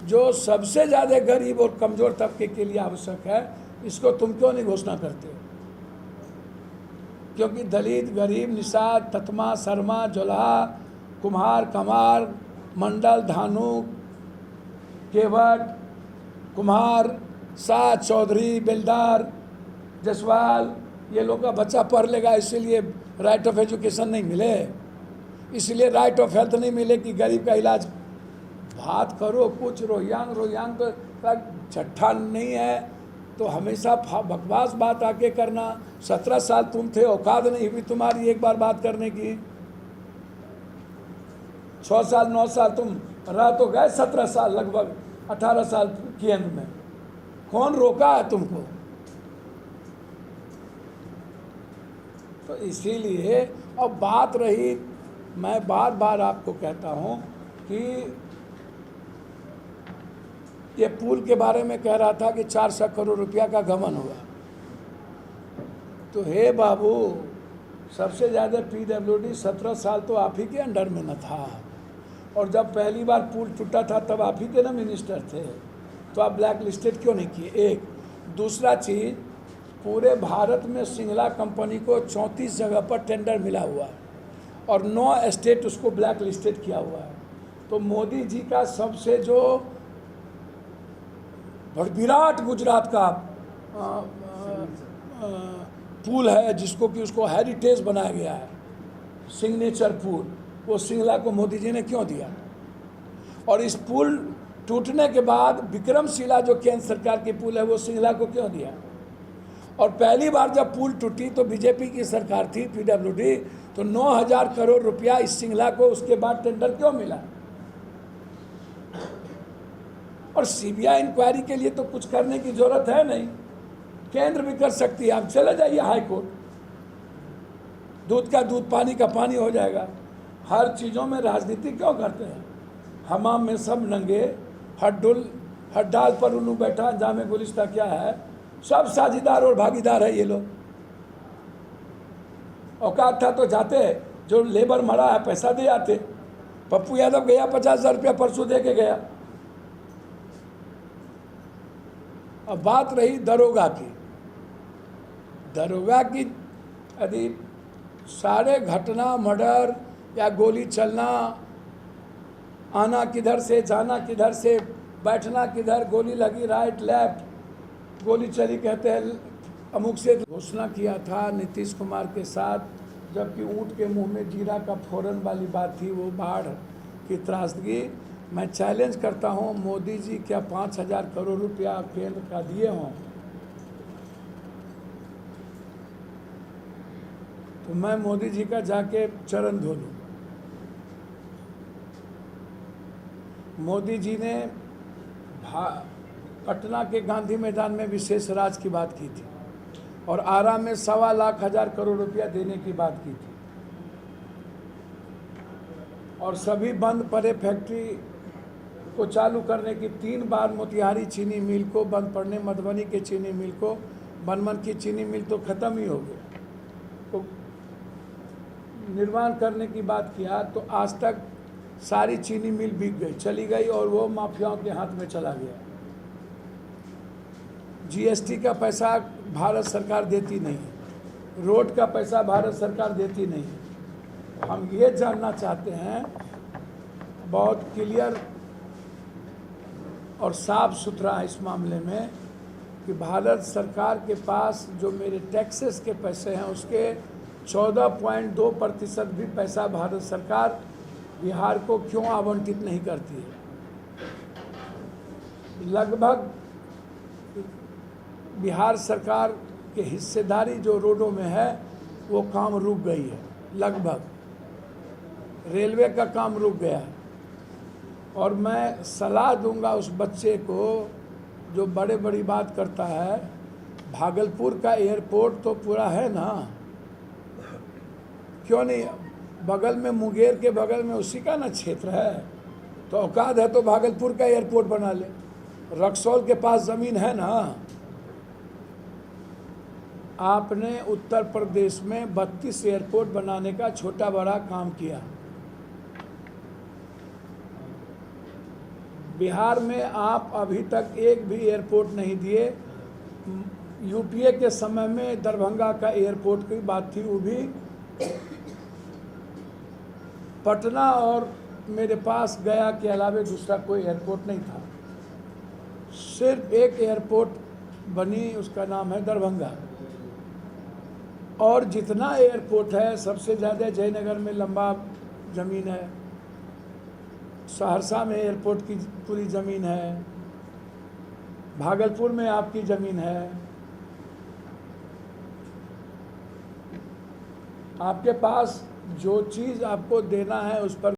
जो सबसे ज़्यादा गरीब और कमज़ोर तबके के लिए आवश्यक है, इसको तुम क्यों नहीं घोषणा करते हो? क्योंकि दलित, गरीब, निषाद, ततमा, शर्मा, जोल्हा, कुम्हार, कमार, मंडल, धानुक, केवट, कुम्हार, शाह, चौधरी, बेलदार, जसवाल, ये लोग का बच्चा पढ़ लेगा, इसीलिए राइट ऑफ एजुकेशन नहीं मिले, इसलिए राइट ऑफ हेल्थ नहीं मिले कि गरीब का इलाज। बात करो कुछ रोहियांग तो छठा नहीं है, तो हमेशा बकवास बात आके करना। 17 साल तुम थे, औकात नहीं हुई तुम्हारी एक बार बात करने की। 6 साल 9 साल तुम रह तो गए, 17 साल लगभग 18 साल केंद्र में, कौन रोका है तुमको? तो इसीलिए अब बात रही, मैं बार बार आपको कहता हूं कि ये पुल के बारे में कह रहा था कि 400 करोड़ रुपया का गबन हुआ। तो हे बाबू, सबसे ज़्यादा PWD 17 साल तो आप ही के अंडर में न था, और जब पहली बार पुल टूटा था तब आप ही के ना मिनिस्टर थे, तो आप ब्लैक लिस्टेड क्यों नहीं किए? एक दूसरा चीज़, पूरे भारत में सिंगला कंपनी को 34 जगह पर टेंडर मिला हुआ है और 9 स्टेट उसको ब्लैक लिस्टेड किया हुआ है। तो मोदी जी का सबसे जो विराट गुजरात का पुल है, जिसको कि उसको हेरिटेज बनाया गया है, सिग्नेचर पुल, वो सिंगला को मोदी जी ने क्यों दिया? और इस पुल टूटने के बाद विक्रमशिला जो केंद्र सरकार की पुल है, वो सिंगला को क्यों दिया? और पहली बार जब पुल टूटी तो बीजेपी की सरकार थी, PWD, तो 9,000 करोड़ रुपया इस सिंगला को उसके बाद टेंडर क्यों मिला? और CBI इंक्वायरी के लिए तो कुछ करने की जरूरत है नहीं, केंद्र भी कर सकती है। आप चले जाइए हाई कोर्ट, दूध का दूध, पानी का पानी हो जाएगा। हर चीज़ों में राजनीति क्यों करते हैं? हमाम में सब नंगे, हड्डाल पर उल्लू बैठा, अंजामे गुलिस्ता क्या है? सब साझीदार और भागीदार है ये लोग। औकात था तो जाते, जो लेबर मरा है पैसा दे आते। पप्पू यादव गया, 50,000 रुपया परसों दे के गया। अब बात रही दरोगा की। दरोगा की यदि सारे घटना, मर्डर या गोली चलना, आना किधर से, जाना किधर से, बैठना किधर, गोली लगी राइट लेफ्ट, गोली चली कहते हैं अमुक से। घोषणा किया था नीतीश कुमार के साथ, जबकि ऊँट के मुंह में जीरा का फोरन वाली बात थी, वो बाढ़ की त्रासदगी। मैं चैलेंज करता हूं, मोदी जी क्या 5,000 करोड़ रुपया केंद्र का दिए हों तो मैं मोदी जी का जाके चरण धो लूं। मोदी जी ने पटना के गांधी मैदान में विशेष राज की बात की थी और आरा में 1,25,000 करोड़ रुपया देने की बात की थी, और सभी बंद पड़े फैक्ट्री को चालू करने की 3 बार मोतिहारी चीनी मिल को बंद पड़ने, मधुबनी के चीनी मिल को, बनमन की चीनी मिल तो ख़त्म ही हो गया, तो निर्माण करने की बात किया। तो आज तक सारी चीनी मिल बिक गई, चली गई, और वो माफियाओं के हाथ में चला गया। GST का पैसा भारत सरकार देती नहीं, रोड का पैसा भारत सरकार देती नहीं। हम ये जानना चाहते हैं बहुत क्लियर और साफ सुथरा इस मामले में कि भारत सरकार के पास जो मेरे टैक्सेस के पैसे हैं उसके 14.2% भी पैसा भारत सरकार बिहार को क्यों आवंटित नहीं करती है। लगभग बिहार सरकार के हिस्सेदारी जो रोडों में है वो काम रुक गई है, लगभग रेलवे का काम रुक गया है। और मैं सलाह दूंगा उस बच्चे को जो बड़े बड़ी बात करता है, भागलपुर का एयरपोर्ट तो पूरा है ना, क्यों नहीं? बगल में मुंगेर के बगल में उसी का ना क्षेत्र है, तो औकात है तो भागलपुर का एयरपोर्ट बना ले। रक्सौल के पास ज़मीन है ना। आपने उत्तर प्रदेश में 32 एयरपोर्ट बनाने का छोटा बड़ा काम किया। बिहार में आप अभी तक एक भी एयरपोर्ट नहीं दिए। यूपीए के समय में दरभंगा का एयरपोर्ट की बात थी, वो भी पटना और मेरे पास गया के अलावा दूसरा कोई एयरपोर्ट नहीं था। सिर्फ एक एयरपोर्ट बनी, उसका नाम है दरभंगा। और जितना एयरपोर्ट है सबसे ज़्यादा जयनगर में लंबा ज़मीन है, सहरसा में एयरपोर्ट की पूरी ज़मीन है, भागलपुर में आपकी ज़मीन है। आपके पास जो चीज़ आपको देना है उस पर